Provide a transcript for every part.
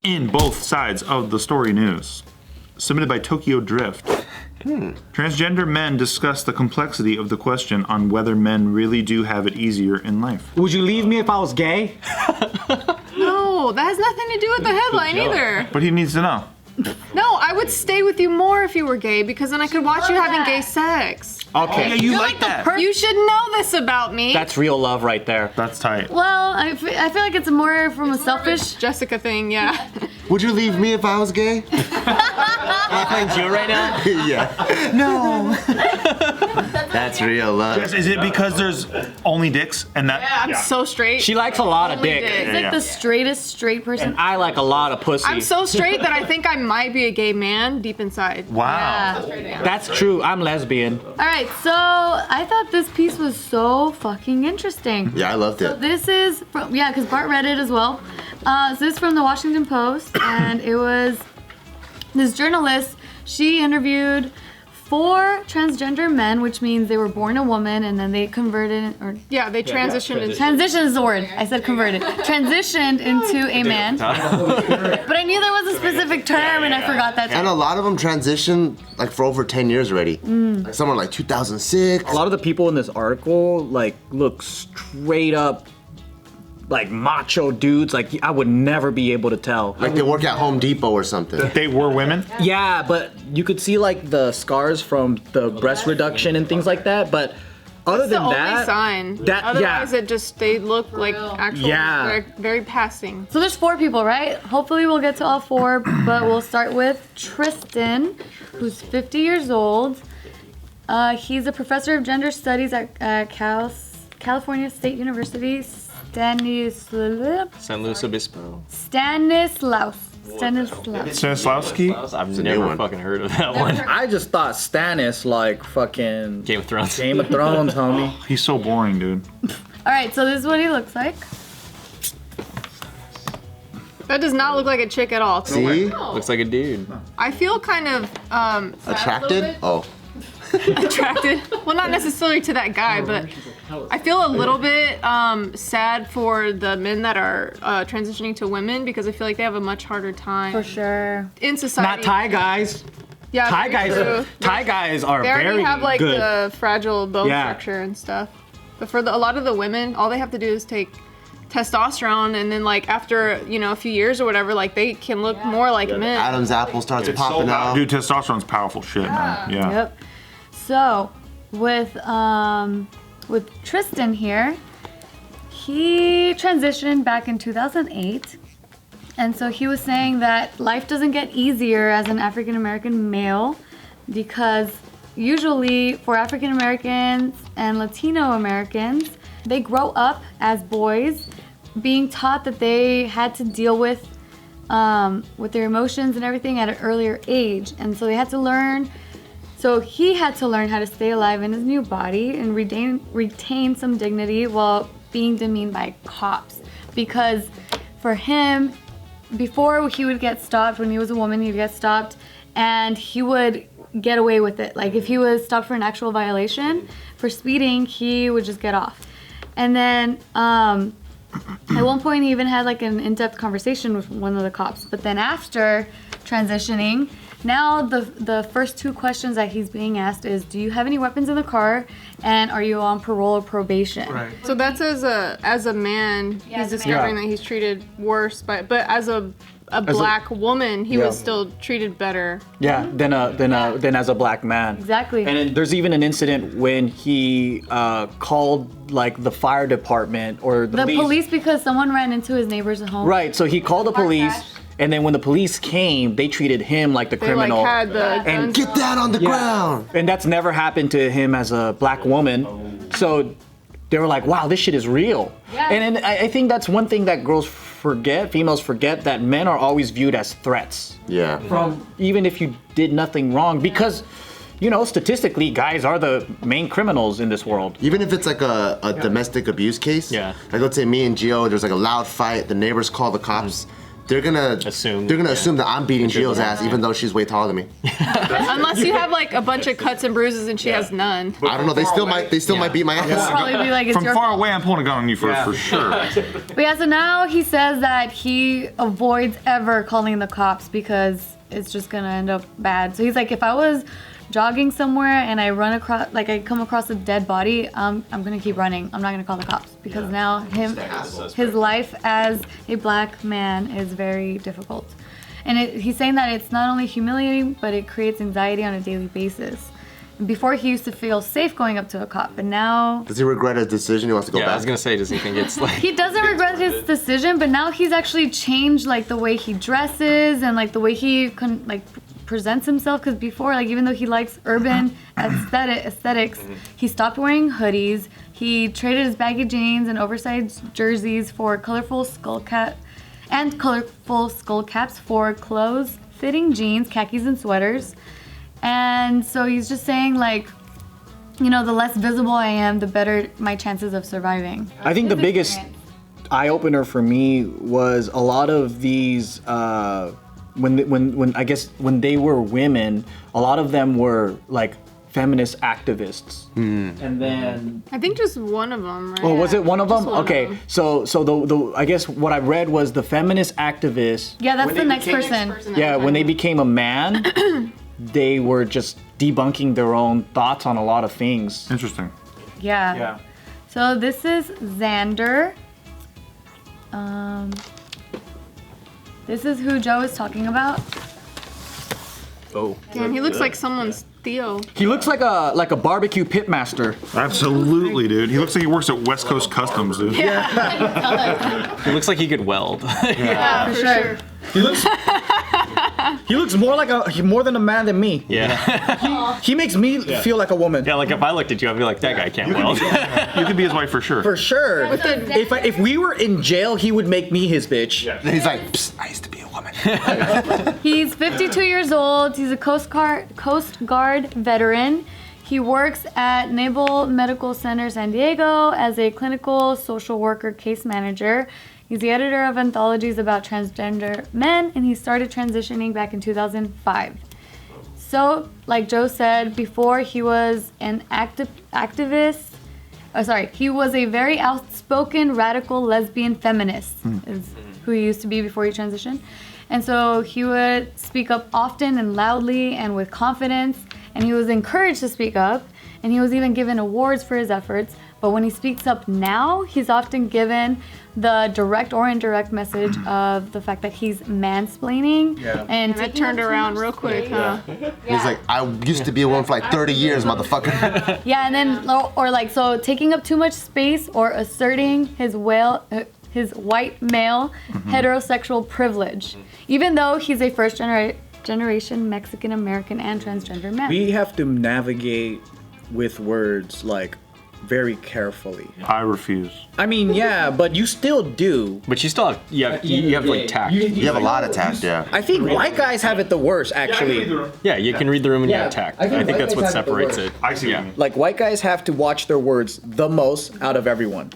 In both sides of the story news. Submitted by Tokyo Drift. Transgender men discuss the complexity of the question on whether men really do have it easier in life. Would you leave me if I was gay? No, that has nothing to do with the headline either. But he needs to know. No, I would stay with you more if you were gay because then I could watch you having gay sex. Okay. Yeah, you like that. You should know this about me. That's real love right there. That's tight. Well, I feel like it's more from a selfish. Jessica thing, yeah. Would you leave me if I was gay? Thank you right now? Yeah. No. That's real love. Jess, is it because there's only dicks and that? I'm so straight. She likes a lot of Only dick. dick. It's like the straightest straight person. And I like a lot of pussy. I'm so straight that I think I might be a gay man deep inside. Wow. That's true. I'm lesbian. All right, so I thought this piece was so fucking interesting. Yeah, I loved So it. this is from, because Bart read it as well. So this is from the Washington Post, and it was this journalist. She interviewed 4 transgender men, which means they were born a woman and then they converted, or Yeah, they transitioned into. transition is the word. I said converted. Transitioned into a man. But I knew there was a specific term, and I forgot that. And a lot of them transitioned like for over 10 years already. Like somewhere like 2006. A lot of the people in this article like look straight up like macho dudes. Like I would never be able to tell. Like they work at Home Depot or something. They were women? Yeah, but you could see like the scars from the breast reduction and things like that. But other That's the than only that, sign. Otherwise, it just they look like actual. Yeah. Very, very passing. So there's 4 people, right? Hopefully we'll get to all 4, but we'll start with Tristan, who's 50 years old. He's a professor of gender studies at California State University. San Luis Obispo. Stanislawski? I've new never one. fucking heard of that one. I just thought Stannis like fucking Game of Thrones. Game of Thrones, homie. He's so boring, dude. All right, so this is what he looks like. That does not look like a chick at all. See? Looks like a dude. I feel kind of Attracted? Oh. attracted. Well, not necessarily to that guy, but I feel a little bit sad for the men that are transitioning to women because I feel like they have a much harder time For sure. in society. Not Thai guys. Yeah, Thai very guys. true. Thai guys are They already very have like good. the fragile bone Yeah. structure and stuff. But for a lot of the women, all they have to do is take testosterone, and then like after a few years or whatever, like they can look more like men. Adam's apple starts popping out. Dude, testosterone's powerful shit, man. Yeah. Yep. So with Tristan here, he transitioned back in 2008. And so he was saying that life doesn't get easier as an African American male because usually for African Americans and Latino Americans, they grow up as boys being taught that they had to deal with their emotions and everything at an earlier age. And so they had to learn, so he had to learn how to stay alive in his new body and retain some dignity while being demeaned by cops. Because for him, before he would get stopped, when he was a woman, he'd get stopped and he would get away with it. Like if he was stopped for an actual violation, for speeding, he would just get off. And then at one point he even had like an in-depth conversation with one of the cops. But then after transitioning, now the first 2 questions that he's being asked is, do you have any weapons in the car? And are you on parole or probation? Right. So that's as a man, he's discovering that he's treated worse, but as a black woman, he was still treated better. Yeah, than as a black man. Exactly. And then there's even an incident when he called like the fire department or the police because someone ran into his neighbor's home. Right, so he called the police, and then when the police came, they treated him like the They criminal. like had the guns. Get that on the ground. And that's never happened to him as a black woman. So they were like, wow, this shit is real. Yeah. And I think that's one thing that females forget, that men are always viewed as threats. Yeah. From even if you did nothing wrong, because statistically, guys are the main criminals in this world. Even if it's like a domestic abuse case. Yeah. Like let's say me and Gio, there's like a loud fight, the neighbors call the cops they're gonna Assume. assume that I'm beating Gio's ass, even though she's way taller than me. Unless you have like a bunch of cuts and bruises and she has none. I don't know. They still might beat my ass. Probably be like, it's From your far fault. away, I'm pulling a gun on you for sure. But yeah, so now he says that he avoids ever calling the cops because it's just gonna end up bad. So he's like, if I was jogging somewhere and I run across, like I come across a dead body, I'm gonna keep running. I'm not gonna call the cops because now his life as a black man is very difficult. And he's saying that it's not only humiliating, but it creates anxiety on a daily basis. Before he used to feel safe going up to a cop, but now Does he regret his decision? He wants to go Yeah, back. I was gonna say, does he think it's like? he doesn't regret his decision, but now he's actually changed like the way he dresses and like the way he presents himself. Because before, like even though he likes urban aesthetics, he stopped wearing hoodies. He traded his baggy jeans and oversized jerseys for colorful skull caps for close-fitting jeans, khakis, and sweaters. And so he's just saying like, you know, the less visible I am, the better my chances of surviving. I think the biggest eye opener for me was a lot of these when they were women, a lot of them were like feminist activists. And then I think just one of them, right? oh, was it one of them? Just one of Okay, them. so the I guess what I read was the feminist activists. Yeah, that's when the they next became- person. Yeah, when they became a man, they were just debunking their own thoughts on a lot of things. Interesting. Yeah. So this is Xander. This is who Joe is talking about. Oh. Damn, he looks like someone's Theo. He looks like a barbecue pitmaster. Absolutely, dude. He looks like he works at West Coast Customs, dude. He looks like he could weld. Yeah, for sure. He looks more than a man than me. Yeah. He makes me feel like a woman. Yeah, like if I looked at you, I'd be like, that guy can't weld. You could be his wife for sure. For sure. If we were in jail, he would make me his bitch. Then he's like, Psst, I used to be a woman. He's 52 years old. He's a Coast Guard veteran. He works at Naval Medical Center San Diego as a clinical social worker case manager. He's the editor of anthologies about transgender men, and he started transitioning back in 2005. So, like Joe said before, he was an activist. He was a very outspoken, radical lesbian feminist, is who he used to be before he transitioned. And so he would speak up often and loudly and with confidence, and he was encouraged to speak up, and he was even given awards for his efforts. But when he speaks up now, he's often given the direct or indirect message of the fact that he's mansplaining. And That turned around real quick, huh? He's like, I used to be a woman for like 30 years, motherfucker. Yeah, and then, or like, so taking up too much space or asserting his white male heterosexual privilege, even though he's a first generation Mexican American and transgender man. We have to navigate with words like very carefully. I refuse. I mean, yeah, but you still do. But you still have, you have like tact. You have a lot of tact, yeah. I think white guys have it the worst, actually. Yeah, you can read the room and you Yeah, have tact. I think I think that's white what guys have the separates word. it. I see what you mean. Like, white guys have to watch their words the most out of everyone.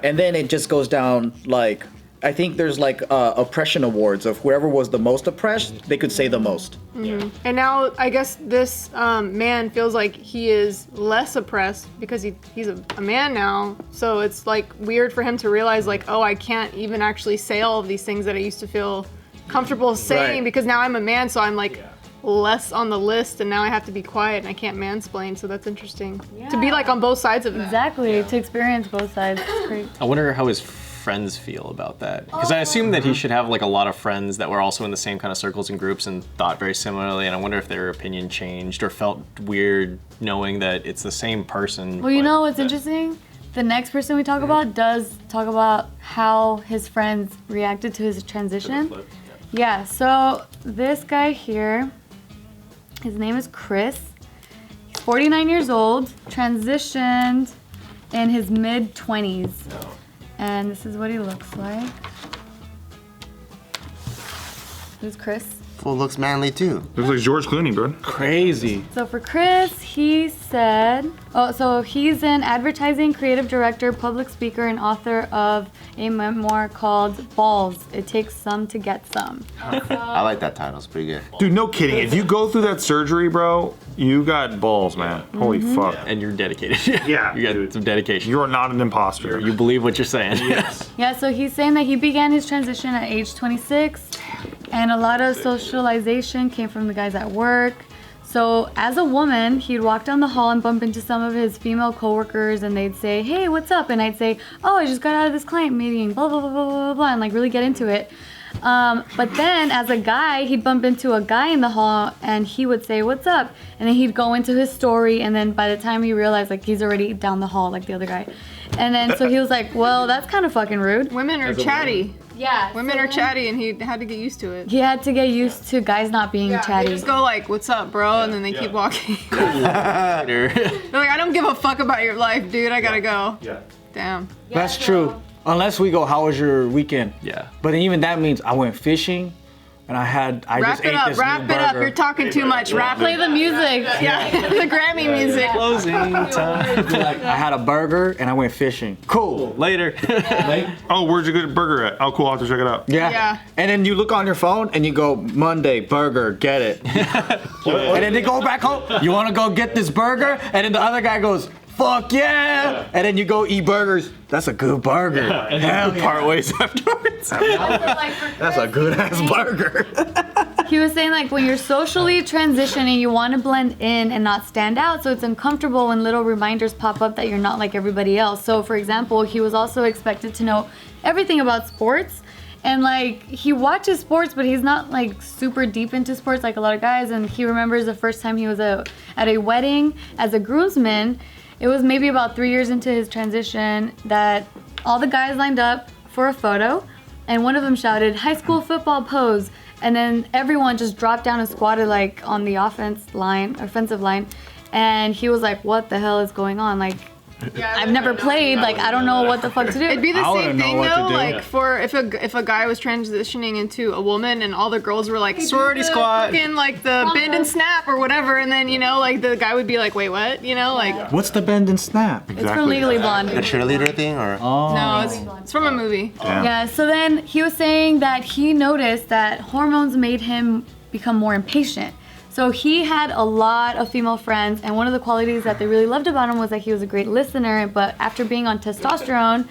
And then it just goes down like, I think there's like oppression awards of whoever was the most oppressed, they could say the most. And now I guess this man feels like he is less oppressed because he's a man now. So it's like weird for him to realize like, oh, I can't even actually say all of these things that I used to feel comfortable saying Right. because now I'm a man. So I'm like less on the list and now I have to be quiet and I can't mansplain. So that's interesting to be like on both sides of it. Exactly, to experience both sides. It's great. I wonder how his friends feel about that. Because I assume that he should have like a lot of friends that were also in the same kind of circles and groups and thought very similarly. And I wonder if their opinion changed or felt weird knowing that it's the same person. Well, you but know what's that- interesting? The next person we talk about does talk about how his friends reacted to his transition. Yeah, so this guy here, his name is Chris. He's 49 years old, transitioned in his mid-20s. And this is what he looks like. Who's Chris? Fool looks manly too. Looks like George Clooney, bro. Crazy. So for Chris, he said, so he's an advertising creative director, public speaker, and author of a memoir called Balls. It takes some to get some. I like that title. It's pretty good. Dude, no kidding. If you go through that surgery, bro, you got balls, man. Holy fuck. And you're dedicated. Yeah, You got dude. some dedication. You are not an imposter. You believe what you're saying. Yeah, so he's saying that he began his transition at age 26, and a lot of socialization came from the guys at work. So as a woman, he'd walk down the hall and bump into some of his female coworkers, and they'd say, "Hey, what's up?" And I'd say, "Oh, I just got out of this client meeting, blah, blah, blah, blah, blah, blah," and like really get into it. But then as a guy, he'd bump into a guy in the hall and he would say, "What's up?" And then he'd go into his story, and then by the time he realized, like, he's already down the hall like the other guy. And then so he was like, well, that's kind of fucking rude. Women are chatty. Yeah. Women are chatty, and he had to get used to it. He had to get used to guys not being They chatty. just go like, "What's up, bro?" And then they keep walking. They're like, "I don't give a fuck about your life, dude. I gotta go." Yeah. Damn. That's true. Unless we go, how was your weekend? Yeah. But even that means I went fishing, and I just ate this Wrap new it up. burger. You're talking too much. Wrap Play it. the music. Yeah. The Grammy music. Closing time. I had a burger and I went fishing. Cool. Later. Oh, where'd you get a burger at? Oh, cool. I'll have to check it out. Yeah. Yeah. And then you look on your phone and you go, Monday, burger, get it. And then they go back home, you want to go get this burger? And then the other guy goes, fuck yeah. And then you go eat burgers. That's a good burger. And then part ways afterwards. That's a good ass burger. He was saying, like, when you're socially transitioning, you want to blend in and not stand out, so it's uncomfortable when little reminders pop up that you're not like everybody else. So for example, he was also expected to know everything about sports, and like he watches sports, but he's not like super deep into sports like a lot of guys. And he remembers the first time he was at a wedding as a groomsman. It was maybe about 3 years into his transition that all the guys lined up for a photo, and one of them shouted, "High school football pose," and then everyone just dropped down and squatted like on the offensive line, and he was like, "What the hell is going on? Like, I've never played. Like, I don't know what the fuck to do." It'd be the I same wouldn't know thing what to though, do. like for if a guy was transitioning into a woman and all the girls were like sorority squad, fucking like the bend and snap or whatever, and then like the guy would be like, "Wait, what?" Like What's the bend and snap? It's from Legally Blonde. The cheerleader thing, or no, it's from a movie. Yeah, so then he was saying that he noticed that hormones made him become more impatient. So he had a lot of female friends, and one of the qualities that they really loved about him was that he was a great listener, but after being on testosterone,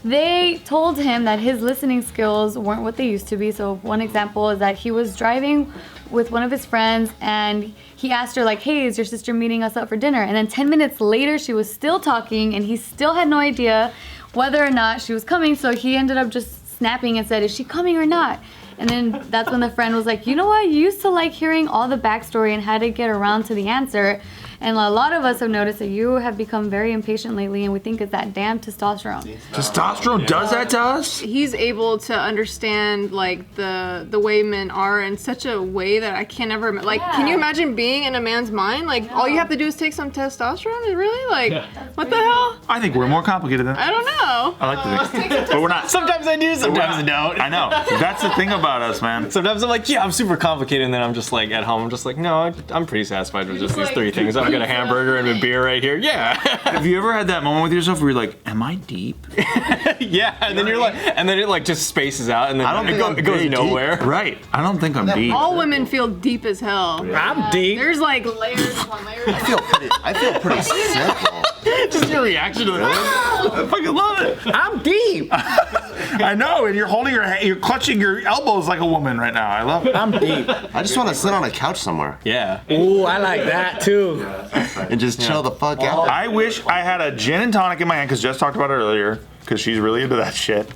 they told him that his listening skills weren't what they used to be. So one example is that he was driving with one of his friends, and he asked her like, "Hey, is your sister meeting us up for dinner?" And then 10 minutes later, she was still talking, and he still had no idea whether or not she was coming, so he ended up just snapping and said, "Is she coming or not?" And then that's when the friend was like, "You know what? You used to like hearing all the backstory and how to get around to the answer. And a lot of us have noticed that you have become very impatient lately, and we think it's that damn testosterone." Testosterone does that to us? He's able to understand like the way men are in such a way that I can't ever like. Can you imagine being in a man's mind? Like all you have to do is take some testosterone. Is really like what the hell? I think we're more complicated than I don't know. I like to think. But we're not. Sometimes I do, sometimes I don't. I know. That's the thing about us, man. Sometimes I'm like, yeah, I'm super complicated, and then I'm just like, at home, I'm just like, no, I'm pretty satisfied with just these three things. I've got a hamburger and a beer right here. Yeah. Have you ever had that moment with yourself where you're like, am I deep? Yeah, and then you're like, and then it like just spaces out, and then I don't think I'm it goes very nowhere. Right. I don't think I'm deep. All women feel deep as hell. I'm deep. There's like layers upon layers. I feel pretty simple. Just your reaction to it. I fucking love it. I'm deep. I know, and you're holding you're clutching your elbows like a woman right now. I love it. I'm deep. I just want to sit on a couch somewhere Yeah. Ooh, I like that too. and just chill the fuck out. I wish I had a gin and tonic in my hand, because Jess talked about it earlier, because she's really into that shit.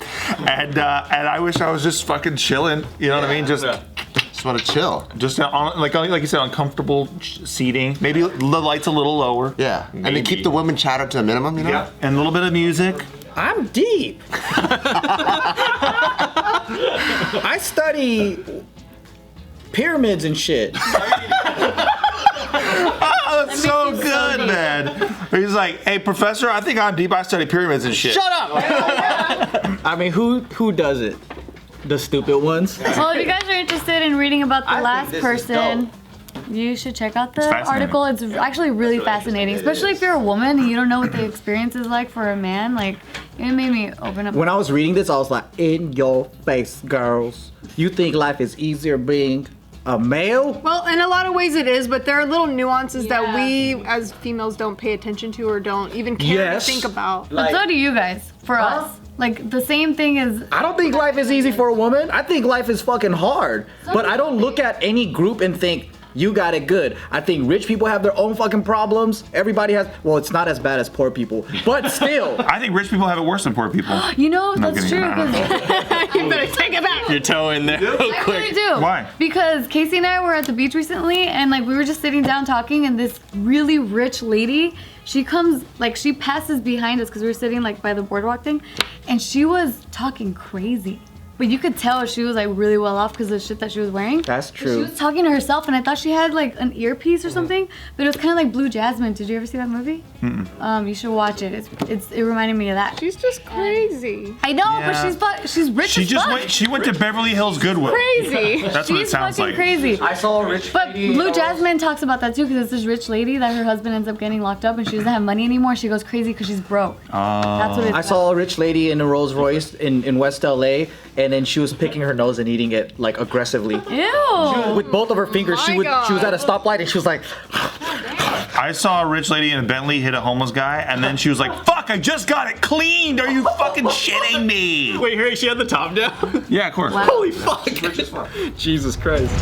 And I wish I was just fucking chilling. You know what I mean? Just Want to chill. Just on, like you said, uncomfortable seating. Maybe the lights a little lower. Yeah, and then keep the women chatter to a minimum, you know? Yeah. And a little bit of music. I'm deep. I study pyramids and shit. Oh, that's so good, man. He's like, "Hey, professor, I think I'm deep. I study pyramids and shit." Shut up. I mean, who does it? The stupid ones. Well, if you guys are interested in reading about the I think last this is person, you should check out the fascinating. article. It's actually really fascinating, especially if you're a woman and you don't know what the experience is like for a man. Like, it made me open up. When I was reading this, I was like, in your face, girls. You think life is easier being a male? Well, in a lot of ways it is, but there are little nuances that Yeah. we as females don't pay attention to or don't even care Yes. to think about. But so do you guys, for us. Like, the same thing is. I don't think life is easy for a woman. I think life is fucking hard. But I don't look at any group and think, you got it good. I think rich people have their own fucking problems. Everybody has, well, it's not as bad as poor people, but still. I think rich people have it worse than poor people. You know, No, that's kidding. true. I don't 'Cause You better take it back. Your toe in there real I really quick. do. Why? Because Casey and I were at the beach recently, and like we were just sitting down talking, and this really rich lady, she comes, like she passes behind us because we were sitting like by the boardwalk thing, and she was talking crazy. But you could tell she was like really well off because of the shit that she was wearing. That's But She true. was talking to herself, and I thought she had like an earpiece or something, but it was kind of like Blue Jasmine. Did you ever see that movie? You should watch it. It reminded me of that. She's just crazy. I know, Yeah. but she's rich She as just fuck. went. She went to Beverly Hills Goodwill. Crazy. That's what it She's sounds fucking like. crazy. I saw a rich But lady, Blue Jasmine talks about that too, because it's this rich lady that her husband ends up getting locked up, and she doesn't have money anymore. She goes crazy because she's broke. That's what it's I saw a rich lady in a Rolls Royce in West LA, and then she was picking her nose and eating it like aggressively. Ew. With both of her fingers, she My was at a God. stoplight and she was like, I saw a rich lady in a Bentley hit a homeless guy, and then she was like, "Fuck! I just got it cleaned. Are you fucking shitting me?" Wait, here she had the top down. Yeah, of course. Holy fuck! Jesus Christ.